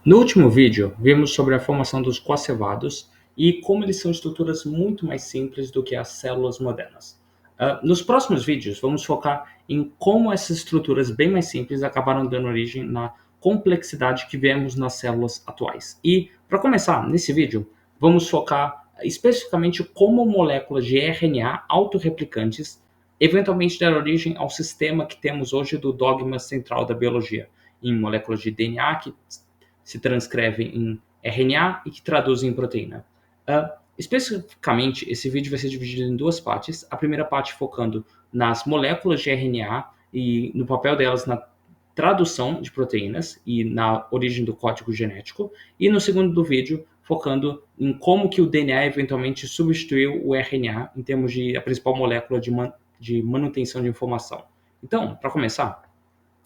No último vídeo, vimos sobre a formação dos coacevados e como eles são estruturas muito mais simples do que as células modernas. Nos próximos vídeos, vamos focar em como essas estruturas bem mais simples acabaram dando origem na complexidade que vemos nas células atuais. E, para começar, nesse vídeo, vamos focar especificamente como moléculas de RNA autorreplicantes eventualmente deram origem ao sistema que temos hoje do dogma central da biologia, em moléculas de DNA que se transcrevem em RNA e que traduzem em proteína. Especificamente, esse vídeo vai ser dividido em duas partes. A primeira parte focando nas moléculas de RNA e no papel delas na tradução de proteínas e na origem do código genético. E no segundo do vídeo, focando em como que o DNA eventualmente substituiu o RNA em termos de a principal molécula de manutenção de informação. Então, para começar,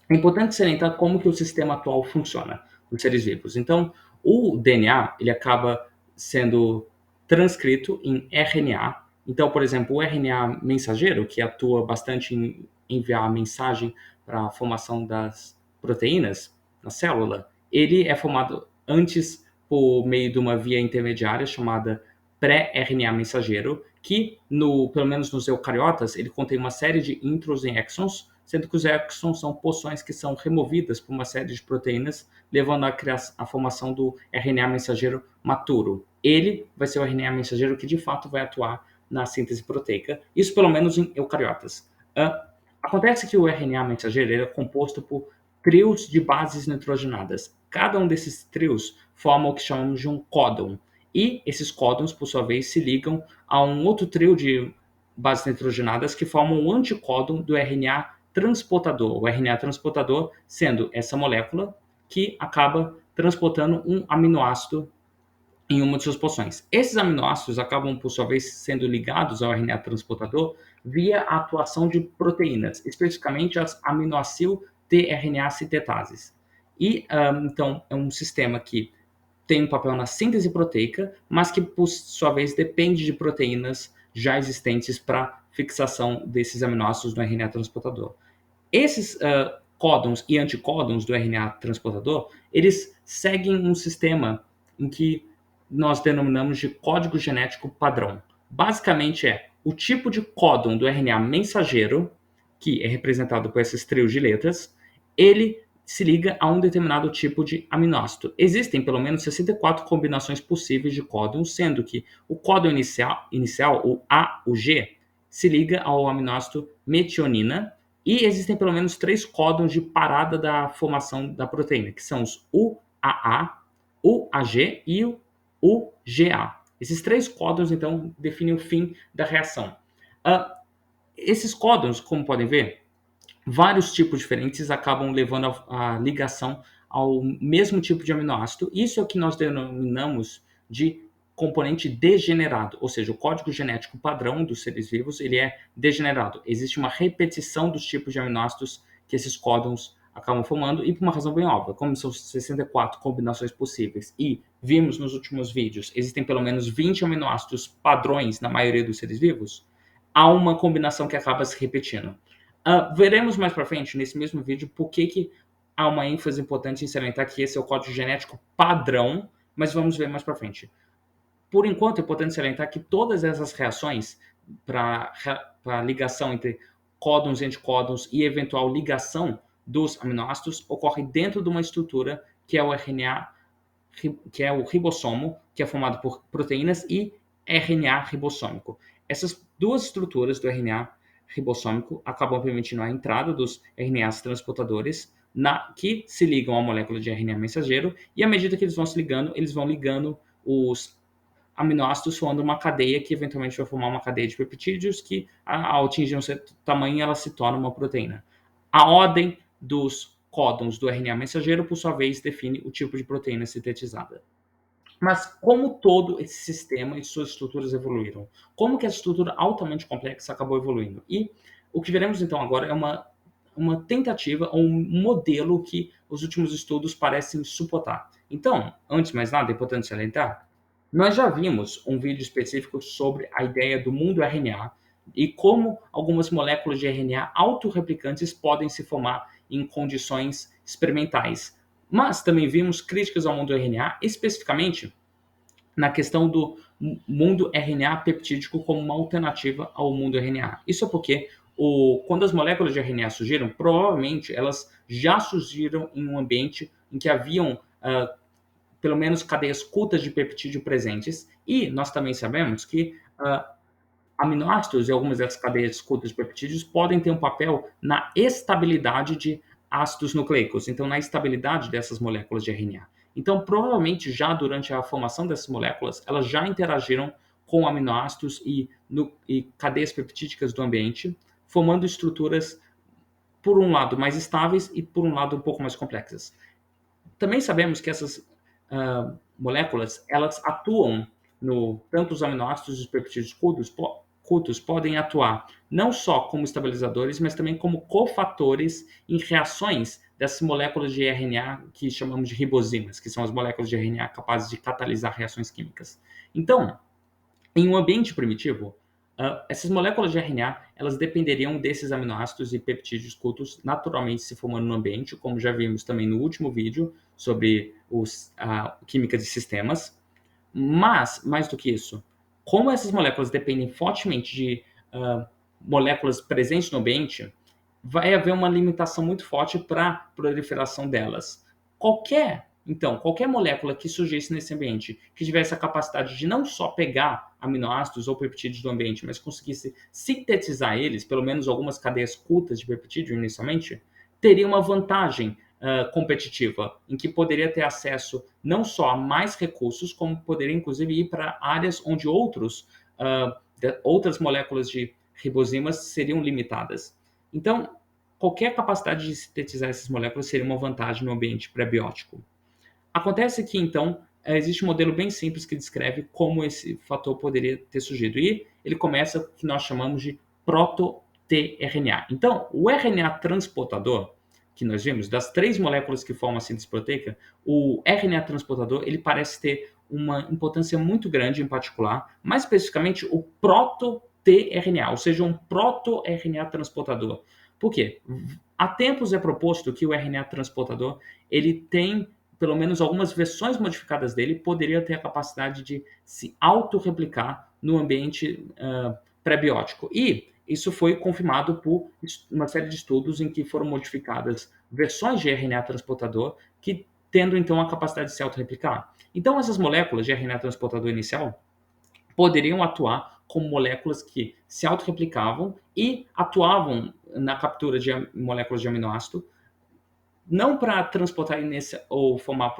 é importante salientar como que o sistema atual funciona nos seres vivos. Então, o DNA ele acaba sendo transcrito em RNA. Então, por exemplo, o RNA mensageiro, que atua bastante em enviar a mensagem para a formação das proteínas na célula, ele é formado antes por meio de uma via intermediária chamada pré-RNA mensageiro, que, pelo menos nos eucariotas, ele contém uma série de introns e exons, sendo que os exons são porções que são removidas por uma série de proteínas, levando à formação do RNA mensageiro maturo. Ele vai ser o RNA mensageiro que, de fato, vai atuar na síntese proteica, isso pelo menos em eucariotas. Acontece que o RNA mensageiro é composto por trios de bases nitrogenadas. Cada um desses trios forma o que chamamos de um códon. E esses códons, por sua vez, se ligam a um outro trio de bases nitrogenadas que formam um anticódon do RNA transportador. O RNA transportador sendo essa molécula que acaba transportando um aminoácido em uma de suas porções. Esses aminoácidos acabam, por sua vez, sendo ligados ao RNA transportador via a atuação de proteínas, especificamente as aminoacil tRNA sintetases. E, então, é um sistema que tem um papel na síntese proteica, mas que, por sua vez, depende de proteínas já existentes para fixação desses aminoácidos no RNA transportador. Esses códons e anticódons do RNA transportador, eles seguem um sistema em que nós denominamos de código genético padrão. Basicamente é o tipo de códon do RNA mensageiro, que é representado por esses trios de letras, ele se liga a um determinado tipo de aminoácido. Existem pelo menos 64 combinações possíveis de códons, sendo que o códon inicial, o A, o G, se liga ao aminoácido metionina, e existem pelo menos 3 códons de parada da formação da proteína, que são os UAA, UAG e o UGA. Esses 3 códons, então, definem o fim da reação. Esses códons, como podem ver, vários tipos diferentes acabam levando a ligação ao mesmo tipo de aminoácido. Isso é o que nós denominamos de componente degenerado, ou seja, o código genético padrão dos seres vivos ele é degenerado. Existe uma repetição dos tipos de aminoácidos que esses códons acabam formando, e por uma razão bem óbvia, como são 64 combinações possíveis e vimos nos últimos vídeos, existem pelo menos 20 aminoácidos padrões na maioria dos seres vivos, há uma combinação que acaba se repetindo. Veremos mais para frente, nesse mesmo vídeo, por que há uma ênfase importante em salientar que esse é o código genético padrão, mas vamos ver mais para frente. Por enquanto, é importante salientar que todas essas reações para ligação entre códons e anticódons e eventual ligação dos aminoácidos ocorre dentro de uma estrutura que é o RNA, que é o ribossomo, que é formado por proteínas, e RNA ribossômico. Essas duas estruturas do RNA ribossômico acabam permitindo a entrada dos RNAs transportadores que se ligam à molécula de RNA mensageiro, e à medida que eles vão se ligando, eles vão ligando os aminoácidos formando uma cadeia que eventualmente vai formar uma cadeia de peptídeos que, ao atingir um certo tamanho, ela se torna uma proteína. A ordem dos códons do RNA mensageiro, por sua vez, define o tipo de proteína sintetizada. Mas como todo esse sistema e suas estruturas evoluíram? Como que essa estrutura altamente complexa acabou evoluindo? E o que veremos então agora é uma tentativa, ou um modelo que os últimos estudos parecem suportar. Então, antes de mais nada, é importante salientar, nós já vimos um vídeo específico sobre a ideia do mundo RNA e como algumas moléculas de RNA autorreplicantes podem se formar em condições experimentais. Mas também vimos críticas ao mundo RNA, especificamente na questão do mundo RNA peptídico como uma alternativa ao mundo RNA. Isso é porque quando as moléculas de RNA surgiram, provavelmente elas já surgiram em um ambiente em que haviam pelo menos cadeias curtas de peptídeo presentes, e nós também sabemos que aminoácidos e algumas dessas cadeias curtas de peptídeos podem ter um papel na estabilidade de ácidos nucleicos, então na estabilidade dessas moléculas de RNA. Então, provavelmente, já durante a formação dessas moléculas, elas já interagiram com aminoácidos e cadeias peptídicas do ambiente, formando estruturas, por um lado, mais estáveis e, por um lado, um pouco mais complexas. Também sabemos que essas moléculas, elas atuam tanto os aminoácidos e os peptídeos curtos podem atuar não só como estabilizadores, mas também como cofatores em reações dessas moléculas de RNA que chamamos de ribosimas, que são as moléculas de RNA capazes de catalisar reações químicas. Então, em um ambiente primitivo, essas moléculas de RNA elas dependeriam desses aminoácidos e peptídeos curtos naturalmente se formando no ambiente, como já vimos também no último vídeo sobre química de sistemas. Mas, mais do que isso, como essas moléculas dependem fortemente de moléculas presentes no ambiente, vai haver uma limitação muito forte para a proliferação delas. Qualquer molécula que surgisse nesse ambiente, que tivesse a capacidade de não só pegar aminoácidos ou peptídeos do ambiente, mas conseguisse sintetizar eles, pelo menos algumas cadeias curtas de peptídeo inicialmente, teria uma vantagem competitiva, em que poderia ter acesso não só a mais recursos, como poderia inclusive ir para áreas onde outras moléculas de ribosimas seriam limitadas. Então, qualquer capacidade de sintetizar essas moléculas seria uma vantagem no ambiente pré-biótico. Acontece que, então, existe um modelo bem simples que descreve como esse fator poderia ter surgido. E ele começa com o que nós chamamos de proto-tRNA. Então, o RNA transportador, que nós vimos, das 3 moléculas que formam a síntese proteica, o RNA transportador ele parece ter uma importância muito grande em particular, mais especificamente o proto-tRNA, ou seja, um proto-RNA transportador. Por quê? Há tempos é proposto que o RNA transportador ele tem pelo menos algumas versões modificadas dele poderiam ter a capacidade de se autorreplicar no ambiente pré-biótico. E isso foi confirmado por uma série de estudos em que foram modificadas versões de RNA transportador que tendo então a capacidade de se autorreplicar. Então essas moléculas de RNA transportador inicial poderiam atuar como moléculas que se autorreplicavam e atuavam na captura de moléculas de aminoácido, não para transportar ou formar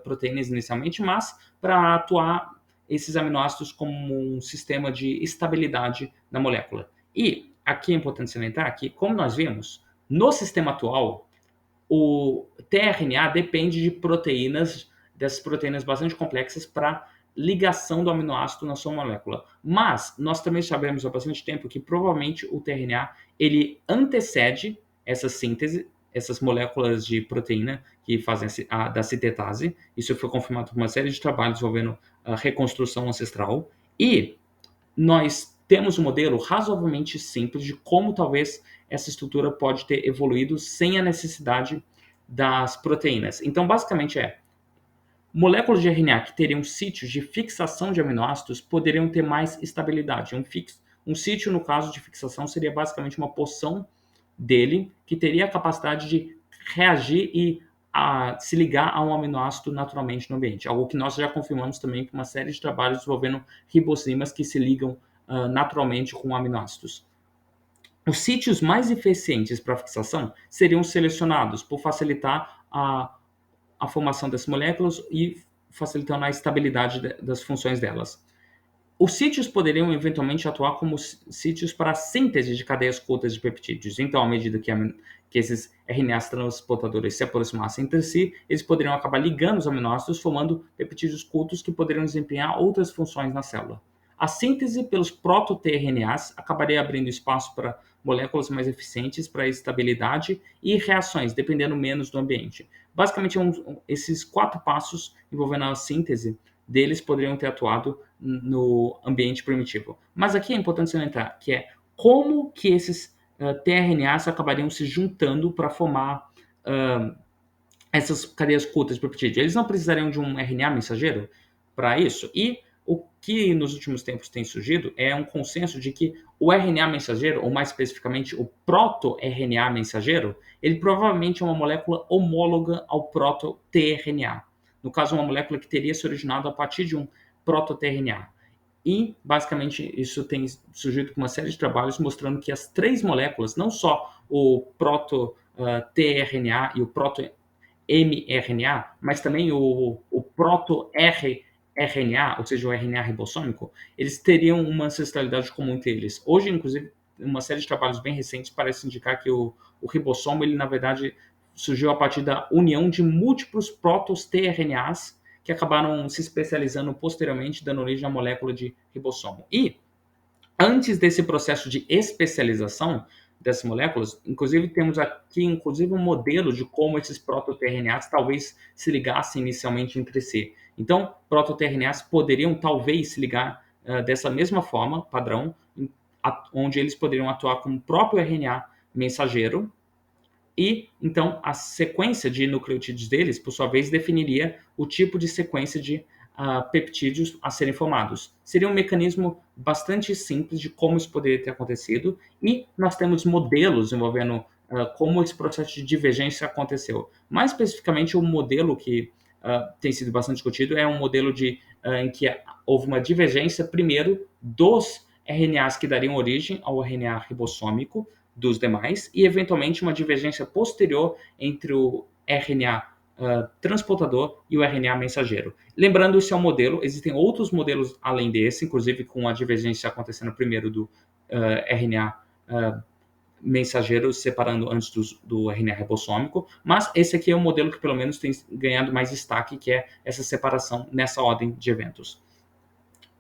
proteínas inicialmente, mas para atuar esses aminoácidos como um sistema de estabilidade na molécula. E aqui é importante salientar que, como nós vimos, no sistema atual, o tRNA depende de dessas proteínas bastante complexas para ligação do aminoácido na sua molécula. Mas nós também sabemos há bastante tempo que provavelmente o tRNA ele antecede essa síntese, essas moléculas de proteína que fazem da sintetase. Isso foi confirmado por uma série de trabalhos envolvendo a reconstrução ancestral. E nós temos um modelo razoavelmente simples de como talvez essa estrutura pode ter evoluído sem a necessidade das proteínas. Então, basicamente moléculas de RNA que teriam sítios de fixação de aminoácidos poderiam ter mais estabilidade. Um sítio, no caso de fixação, seria basicamente uma porção dele que teria a capacidade de reagir e se ligar a um aminoácido naturalmente no ambiente. Algo que nós já confirmamos também com uma série de trabalhos envolvendo ribosimas que se ligam naturalmente com aminoácidos. Os sítios mais eficientes para fixação seriam selecionados por facilitar a formação dessas moléculas e facilitando a estabilidade das funções delas. Os sítios poderiam eventualmente atuar como sítios para a síntese de cadeias curtas de peptídeos. Então, à medida que esses RNAs transportadores se aproximassem entre si, eles poderiam acabar ligando os aminoácidos, formando peptídeos curtos que poderiam desempenhar outras funções na célula. A síntese pelos proto-tRNAs acabaria abrindo espaço para moléculas mais eficientes para estabilidade e reações, dependendo menos do ambiente. Basicamente, esses 4 passos envolvendo a síntese deles poderiam ter atuado no ambiente primitivo. Mas aqui é importante salientar que como que esses tRNAs acabariam se juntando para formar essas cadeias curtas de peptídeo, eles não precisariam de um RNA mensageiro para isso? E o que nos últimos tempos tem surgido é um consenso de que o RNA mensageiro, ou mais especificamente o proto-RNA mensageiro, ele provavelmente é uma molécula homóloga ao proto-tRNA. No caso, uma molécula que teria se originado a partir de um proto-tRNA. E, basicamente, isso tem surgido com uma série de trabalhos mostrando que as três moléculas, não só o proto-tRNA e o proto-mRNA, mas também o proto-rRNA, ou seja, o RNA ribossômico, eles teriam uma ancestralidade comum entre eles. Hoje, inclusive, uma série de trabalhos bem recentes parece indicar que o ribossomo, ele, na verdade, surgiu a partir da união de múltiplos proto-tRNAs que acabaram se especializando posteriormente, dando origem à molécula de ribossomo. E, antes desse processo de especialização dessas moléculas, inclusive temos aqui um modelo de como esses proto-tRNAs talvez se ligassem inicialmente entre si. Então, proto-tRNAs poderiam talvez se ligar dessa mesma forma, padrão, onde eles poderiam atuar como o próprio RNA mensageiro, e, então, a sequência de nucleotídeos deles, por sua vez, definiria o tipo de sequência de peptídeos a serem formados. Seria um mecanismo bastante simples de como isso poderia ter acontecido, e nós temos modelos envolvendo como esse processo de divergência aconteceu. Mais especificamente, o modelo que tem sido bastante discutido é um modelo em que houve uma divergência, primeiro, dos RNAs que dariam origem ao RNA ribossômico, dos demais, e eventualmente uma divergência posterior entre o RNA transportador e o RNA mensageiro. Lembrando, esse é um modelo, existem outros modelos além desse, inclusive com a divergência acontecendo primeiro do RNA mensageiro separando antes do RNA ribossômico, mas esse aqui é o modelo que pelo menos tem ganhado mais destaque, que é essa separação nessa ordem de eventos.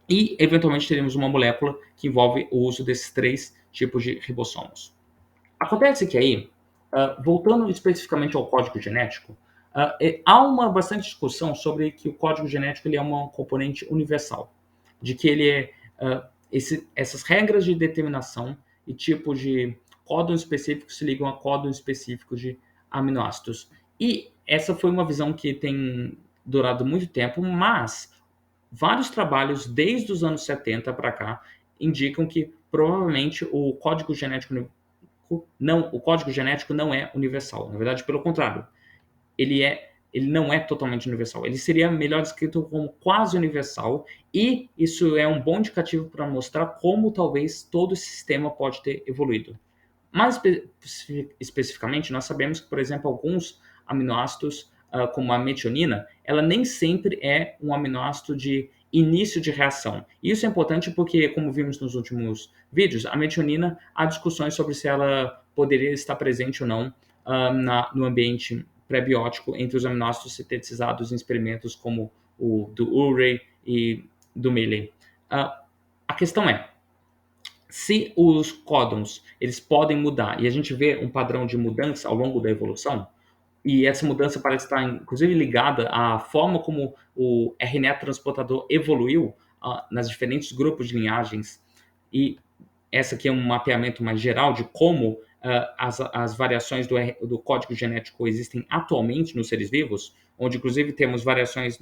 E, eventualmente, teremos uma molécula que envolve o uso desses três tipos de ribossomos. Acontece que aí, voltando especificamente ao código genético, há uma bastante discussão sobre que o código genético ele é um componente universal, de que ele é essas regras de determinação e tipos de códons específicos se ligam a códons específicos de aminoácidos. E essa foi uma visão que tem durado muito tempo, mas vários trabalhos desde os anos 70 para cá indicam que provavelmente o código genético não é universal. Na verdade, pelo contrário, ele não é totalmente universal. Ele seria melhor descrito como quase universal, e isso é um bom indicativo para mostrar como talvez todo esse sistema pode ter evoluído. Mais especificamente, nós sabemos que, por exemplo, alguns aminoácidos, como a metionina, ela nem sempre é um aminoácido de início de reação. Isso é importante porque, como vimos nos últimos vídeos, a metionina, há discussões sobre se ela poderia estar presente ou não no ambiente pré-biótico entre os aminoácidos sintetizados em experimentos como o do Urey e do Mealy. A questão é, se os códons eles podem mudar e a gente vê um padrão de mudança ao longo da evolução, e essa mudança parece estar inclusive ligada à forma como o RNA transportador evoluiu nas diferentes grupos de linhagens, e essa aqui é um mapeamento mais geral de como as variações do código genético existem atualmente nos seres vivos, onde inclusive temos variações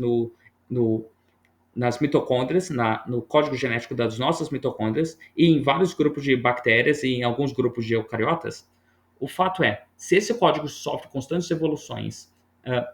nas mitocôndrias, no código genético das nossas mitocôndrias e em vários grupos de bactérias e em alguns grupos de eucariotas. O fato é, se esse código sofre constantes evoluções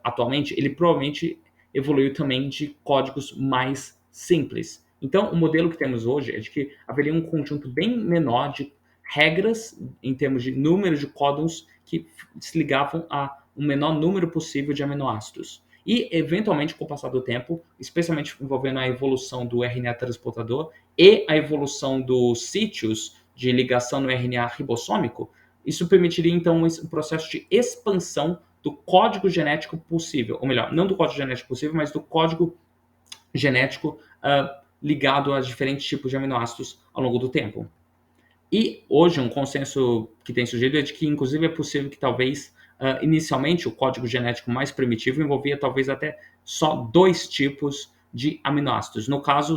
atualmente, ele provavelmente evoluiu também de códigos mais simples. Então, o modelo que temos hoje é de que haveria um conjunto bem menor de regras em termos de número de códons que se ligavam a um menor número possível de aminoácidos. E, eventualmente, com o passar do tempo, especialmente envolvendo a evolução do RNA transportador e a evolução dos sítios de ligação no RNA ribossômico, isso permitiria, então, um processo de expansão do código genético possível. Ou melhor, não do código genético possível, mas do código genético ligado a diferentes tipos de aminoácidos ao longo do tempo. E hoje um consenso que tem surgido é de que, inclusive, é possível que talvez, inicialmente, o código genético mais primitivo envolvia talvez até só 2 tipos de aminoácidos. No caso,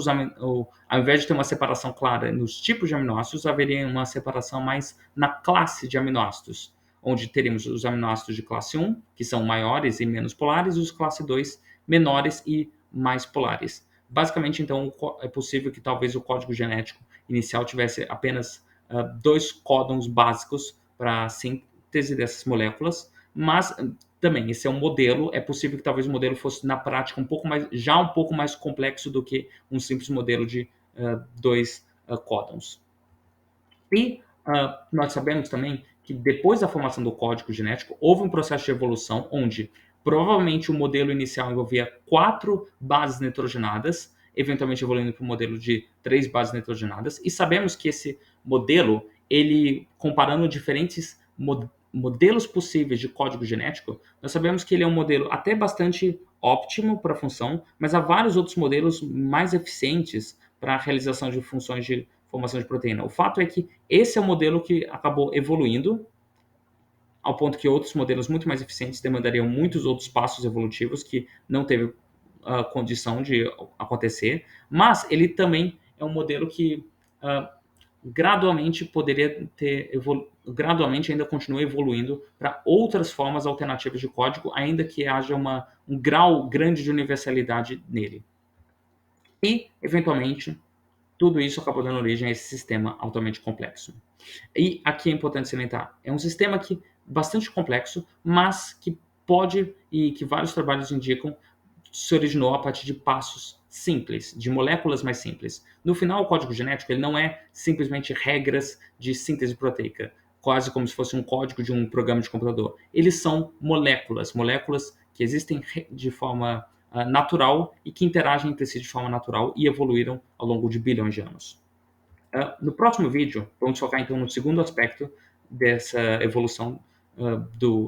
ao invés de ter uma separação clara nos tipos de aminoácidos, haveria uma separação mais na classe de aminoácidos. onde teremos os aminoácidos de classe 1, que são maiores e menos polares, e os classe 2, menores e mais polares. Basicamente, então, é possível que talvez o código genético inicial tivesse apenas 2 códons básicos para a síntese dessas moléculas, mas também esse é um modelo, é possível que talvez o modelo fosse na prática um pouco mais complexo do que um simples modelo de 2 códons. E nós sabemos também que depois da formação do código genético, houve um processo de evolução onde provavelmente o modelo inicial envolvia 4 bases nitrogenadas, eventualmente evoluindo para um modelo de 3 bases nitrogenadas. E sabemos que esse modelo, ele comparando diferentes modelos possíveis de código genético, nós sabemos que ele é um modelo até bastante óptimo para a função, mas há vários outros modelos mais eficientes para a realização de funções de formação de proteína. O fato é que esse é o modelo que acabou evoluindo, ao ponto que outros modelos muito mais eficientes demandariam muitos outros passos evolutivos que não teve condição de acontecer, mas ele também é um modelo que gradualmente poderia gradualmente ainda continua evoluindo para outras formas alternativas de código, ainda que haja um grau grande de universalidade nele. E, eventualmente, tudo isso acabou dando origem a esse sistema altamente complexo. E aqui é importante salientar, é um sistema que bastante complexo, mas que pode, e que vários trabalhos indicam, se originou a partir de passos simples, de moléculas mais simples. No final, o código genético ele não é simplesmente regras de síntese proteica, quase como se fosse um código de um programa de computador. Eles são moléculas, moléculas que existem de forma natural e que interagem entre si de forma natural e evoluíram ao longo de bilhões de anos. No próximo vídeo, vamos focar então no segundo aspecto dessa evolução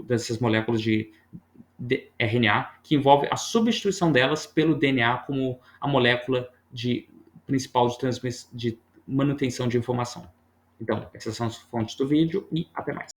dessas moléculas de RNA, que envolve a substituição delas pelo DNA como a molécula principal de manutenção de informação. Então, essas são as fontes do vídeo e até mais.